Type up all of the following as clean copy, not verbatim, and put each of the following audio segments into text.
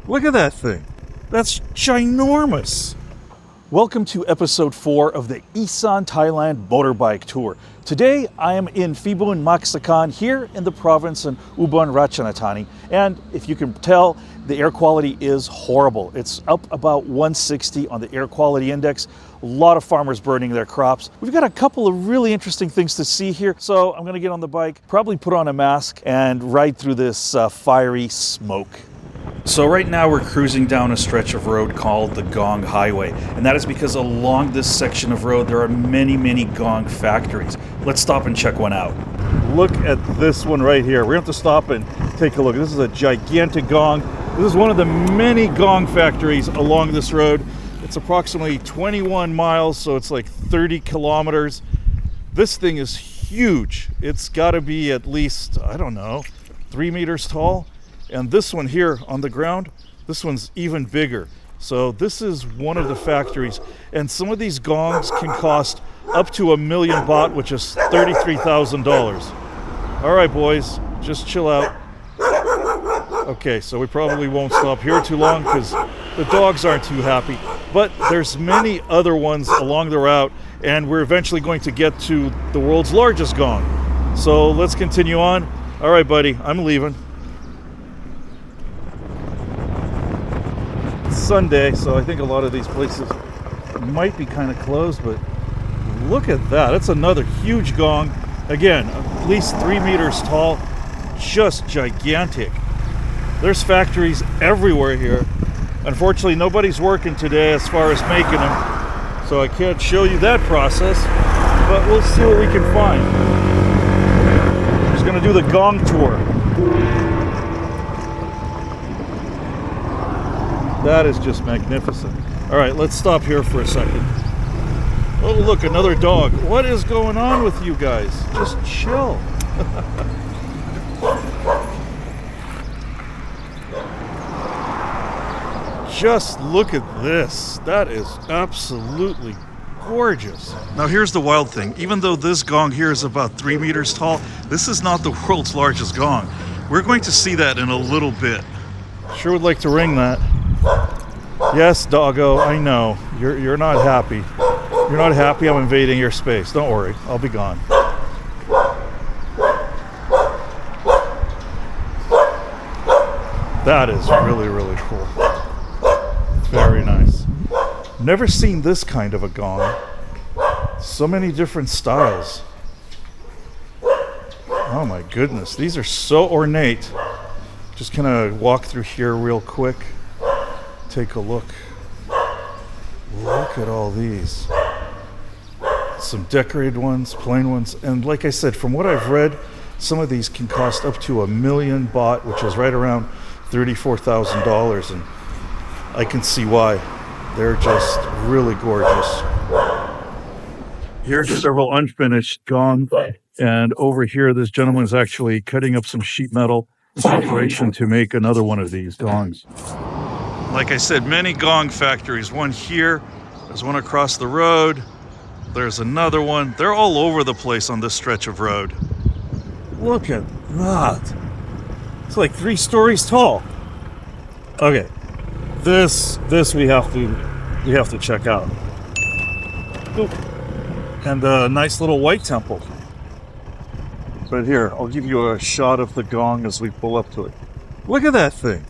Look at that thing. That's ginormous. Welcome to episode 4 of the Isaan Thailand Motorbike Tour. Today I am in Phibun Maksakan here in the province in Ubon Ratchathani, and if you can tell, the air quality is horrible. It's up about 160 on the air quality index. A lot of farmers burning their crops. We've got a couple of really interesting things to see here, so I'm going to get on the bike, probably put on a mask, and ride through this fiery smoke. So right now we're cruising down a stretch of road called the Gong Highway, and that is because along this section of road there are many gong factories. Let's stop and check one out. Look at this one right here. We're going to have to stop and take a look. This is a gigantic gong. This is one of the many gong factories along this road. It's approximately 21 miles, so it's like 30 kilometers. This thing is huge. It's got to be at least, I don't know, 3 meters tall. And this one here on the ground, this one's even bigger. So this is one of the factories. And some of these gongs can cost up to 1 million baht, which is $33,000. All right, boys, just chill out. Okay, so we probably won't stop here too long because the dogs aren't too happy. But there's many other ones along the route, and we're eventually going to get to the world's largest gong. So let's continue on. All right, buddy, I'm leaving. Sunday, so I think a lot of these places might be kind of closed, but look at that. That's another huge gong. Again, at least 3 meters tall, just gigantic. There's factories everywhere here. Unfortunately, nobody's working today as far as making them, so I can't show you that process, but we'll see what we can find. I'm just gonna do the gong tour. That is just magnificent. All right, let's stop here for a second. Oh, look, another dog. What is going on with you guys? Just chill. Just look at this. That is absolutely gorgeous. Now here's the wild thing. Even though this gong here is about 3 meters tall, this is not the world's largest gong. We're going to see that in a little bit. Sure would like to ring that. Yes, doggo, I know. You're not happy. You're not happy I'm invading your space. Don't worry, I'll be gone. That is really cool. Very nice. Never seen this kind of a gong. So many different styles. Oh my goodness, these are so ornate. Just gonna walk through here real quick. Take a look. Look at all these. Some decorated ones, plain ones, and like I said, from what I've read, some of these can cost up to 1 million baht, which is right around $34,000, and I can see why. They're just really gorgeous. Here's several unfinished gongs, and over here this gentleman is actually cutting up some sheet metal in preparation to make another one of these gongs. Like I said, many gong factories. One here, there's one across the road, there's another one. They're all over the place on this stretch of road. Look at that. It's like 3 stories tall. Okay, this we have to check out. Ooh. And a nice little white temple. Right here, I'll give you a shot of the gong as we pull up to it. Look at that thing.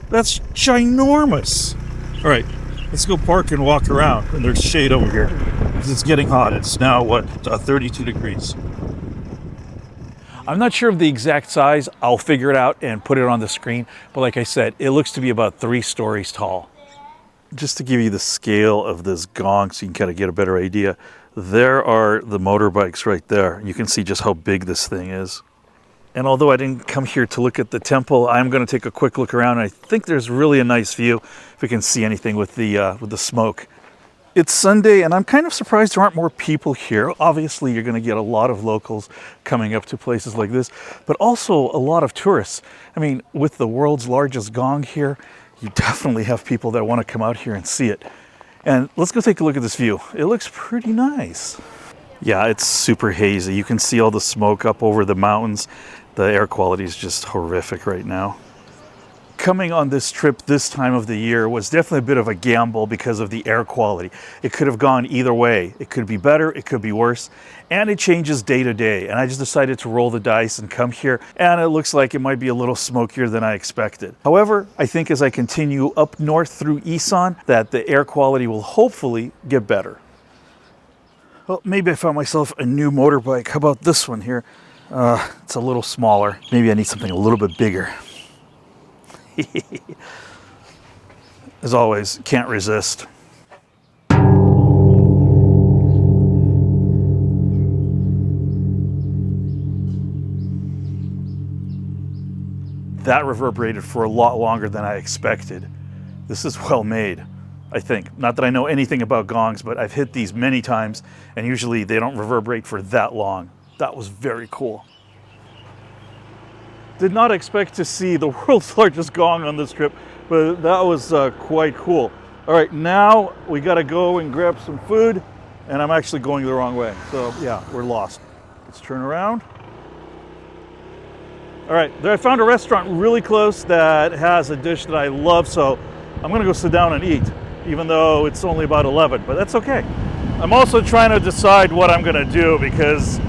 That's ginormous. All right, let's go park and walk around. And there's shade over here because it's getting hot. It's now, 32 degrees. I'm not sure of the exact size. I'll figure it out and put it on the screen. But like I said, it looks to be about 3 stories tall. Just to give you the scale of this gong so you can kind of get a better idea, there are the motorbikes right there. You can see just how big this thing is. And although I didn't come here to look at the temple, I'm going to take a quick look around. I think there's really a nice view if we can see anything with the smoke. It's Sunday, and I'm kind of surprised there aren't more people here. Obviously, you're going to get a lot of locals coming up to places like this, but also a lot of tourists. I mean, with the world's largest gong here, you definitely have people that want to come out here and see it. And let's go take a look at this view. It looks pretty nice. Yeah, it's super hazy. You can see all the smoke up over the mountains. The air quality is just horrific right now. Coming on this trip this time of the year was definitely a bit of a gamble because of the air quality. It could have gone either way. It could be better, it could be worse, and it changes day to day. And I just decided to roll the dice and come here, and it looks like it might be a little smokier than I expected. However, I think as I continue up north through Isaan, that the air quality will hopefully get better. Well, maybe I found myself a new motorbike. How about this one here? It's a little smaller. Maybe I need something a little bit bigger. As always, can't resist. That reverberated for a lot longer than I expected. This is well made, I think. Not that I know anything about gongs, but I've hit these many times, and usually they don't reverberate for that long. That was very cool. Did not expect to see the world's largest gong on this trip, but that was quite cool. All right, now we gotta go and grab some food, and I'm actually going the wrong way. So yeah, we're lost. Let's turn around. All right, there I found a restaurant really close that has a dish that I love, so I'm gonna go sit down and eat, even though it's only about 11, but that's okay. I'm also trying to decide what I'm gonna do because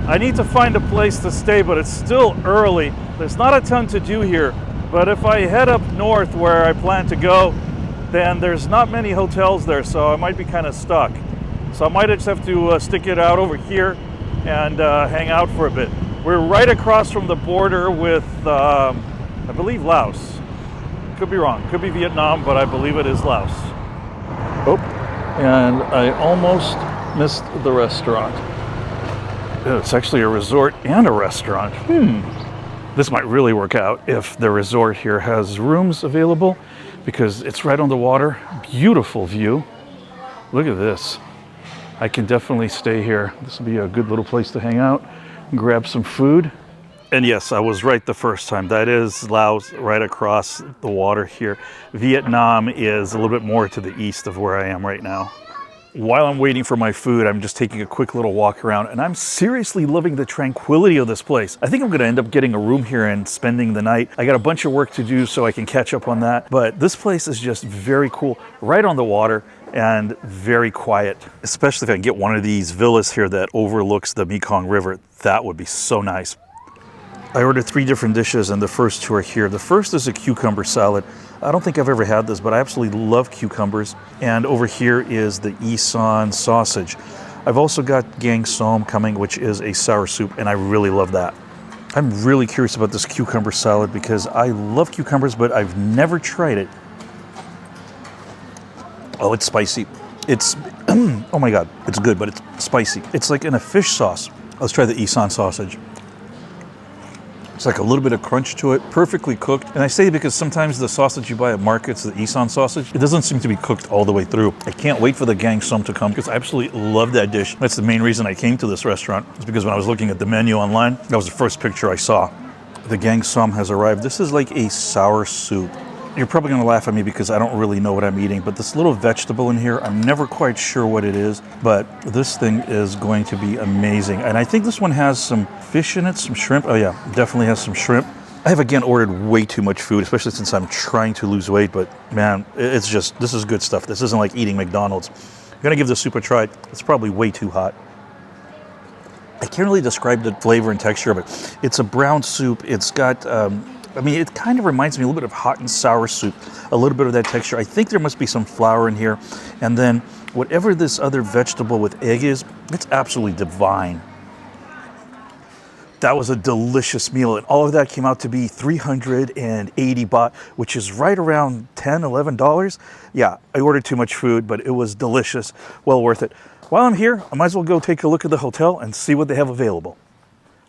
I need to find a place to stay, but it's still early. There's not a ton to do here, but if I head up north where I plan to go, then there's not many hotels there, so I might be kind of stuck. So I might just have to stick it out over here and hang out for a bit. We're right across from the border with, I believe, Laos. Could be wrong, could be Vietnam, but I believe it is Laos. Oh, and I almost missed the restaurant. It's actually a resort and a restaurant. This might really work out if the resort here has rooms available because it's right on the water. Beautiful view. Look at this. I can definitely stay here. This will be a good little place to hang out and grab some food. And yes, I was right the first time. That is Laos right across the water here. Vietnam is a little bit more to the east of where I am right now. While I'm waiting for my food, I'm just taking a quick little walk around, and I'm seriously loving the tranquility of this place. I think I'm gonna end up getting a room here and spending the night. I got a bunch of work to do so I can catch up on that, but this place is just very cool, right on the water and very quiet. Especially if I can get one of these villas here that overlooks the Mekong River, that would be so nice. I ordered 3 different dishes, and the first 2 are here. The first is a cucumber salad. I don't think I've ever had this, but I absolutely love cucumbers. And over here is the Isaan sausage. I've also got gang som coming, which is a sour soup, and I really love that. I'm really curious about this cucumber salad because I love cucumbers, but I've never tried it. Oh, it's spicy. It's, oh my God, it's good, but it's spicy. It's like in a fish sauce. Let's try the Isaan sausage. It's like a little bit of crunch to it, perfectly cooked. And I say it because sometimes the sausage you buy at markets, the Isaan sausage, it doesn't seem to be cooked all the way through. I can't wait for the gang som to come because I absolutely love that dish. That's the main reason I came to this restaurant. It's because when I was looking at the menu online, that was the first picture I saw. The gang som has arrived. This is like a sour soup. You're probably gonna laugh at me because I don't really know what I'm eating, but this little vegetable in here, I'm never quite sure what it is, but this thing is going to be amazing. And I think this one has some fish in it, some shrimp. Oh yeah, definitely has some shrimp. I have again ordered way too much food, especially since I'm trying to lose weight, but man, it's just, this is good stuff. This isn't like eating McDonald's. I'm gonna give this soup a try. It's probably way too hot. I can't really describe the flavor and texture of it. It's a brown soup. It's got, I mean, it kind of reminds me a little bit of hot and sour soup, a little bit of that texture. I think there must be some flour in here. And then whatever this other vegetable with egg is, it's absolutely divine. That was a delicious meal. And all of that came out to be 380 baht, which is right around $10, $11. Yeah, I ordered too much food, but it was delicious, well worth it. While I'm here, I might as well go take a look at the hotel and see what they have available.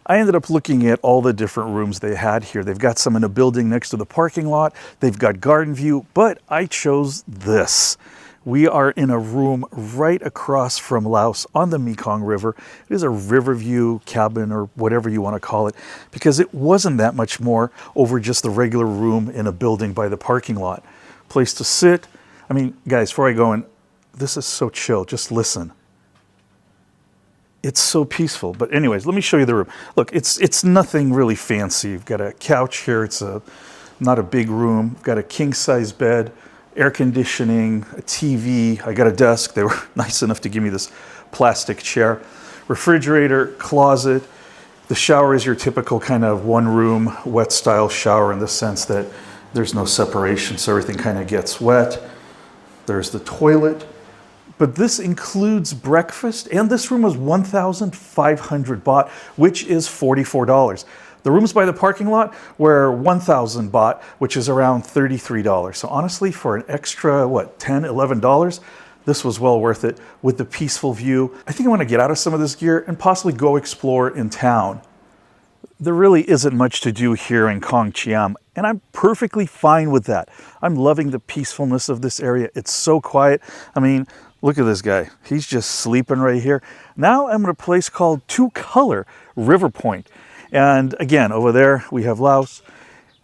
I ended up looking at all the different rooms they had here. They've got some in a building next to the parking lot. They've got garden view, but I chose this. We are in a room right across from Laos on the Mekong River. It is a river view cabin or whatever you want to call it, because it wasn't that much more over just the regular room in a building by the parking lot. Place to sit. I mean, guys, before I go in, this is so chill. Just listen. It's so peaceful. But anyways, let me show you the room. Look, it's nothing really fancy. You've got a couch here. It's a Not a big room. Got a king-size bed, air conditioning, a TV. I got a desk. They were nice enough to give me this plastic chair. Refrigerator, closet. The shower is your typical kind of one-room wet style shower in the sense that there's no separation, so everything kind of gets wet. There's the toilet. But this includes breakfast, and this room was 1,500 baht, which is $44. The rooms by the parking lot were 1,000 baht, which is around $33. So honestly, for an extra, what, $10, $11, this was well worth it with the peaceful view. I think I want to get out of some of this gear and possibly go explore in town. There really isn't much to do here in Kong Chiam, and I'm perfectly fine with that. I'm loving the peacefulness of this area. It's so quiet. I mean, look at this guy. He's just sleeping right here. Now I'm at a place called Two Color River Point. And again, over there we have Laos,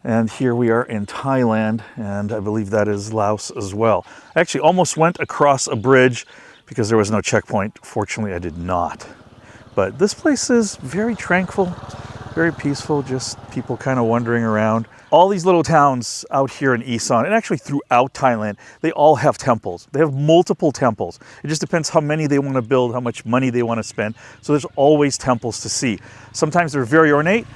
and here we are in Thailand, and I believe that is Laos as well. I actually almost went across a bridge because there was no checkpoint. Fortunately, I did not. But this place is very tranquil, very peaceful, just people kind of wandering around. All these little towns out here in Isaan, and actually throughout Thailand, they all have temples. They have multiple temples. It just depends how many they want to build, how much money they want to spend. So there's always temples to see. Sometimes they're very ornate.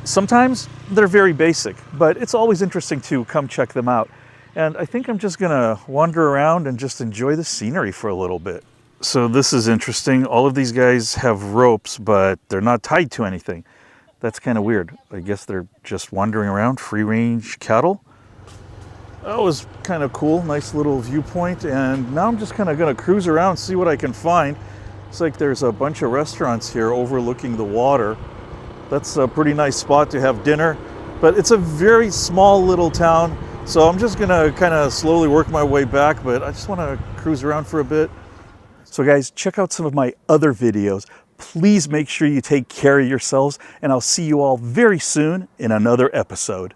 Sometimes they're very basic, but it's always interesting to come check them out. And I think I'm just gonna wander around and just enjoy the scenery for a little bit. So this is interesting. All of these guys have ropes, but they're not tied to anything. That's kind of weird. I guess they're just wandering around, free-range cattle. That was kind of cool, nice little viewpoint. And now I'm just kind of gonna cruise around, see what I can find. It's like there's a bunch of restaurants here overlooking the water. That's a pretty nice spot to have dinner, but it's a very small little town. So I'm just gonna kind of slowly work my way back, but I just wanna cruise around for a bit. So guys, check out some of my other videos. Please make sure you take care of yourselves, and I'll see you all very soon in another episode.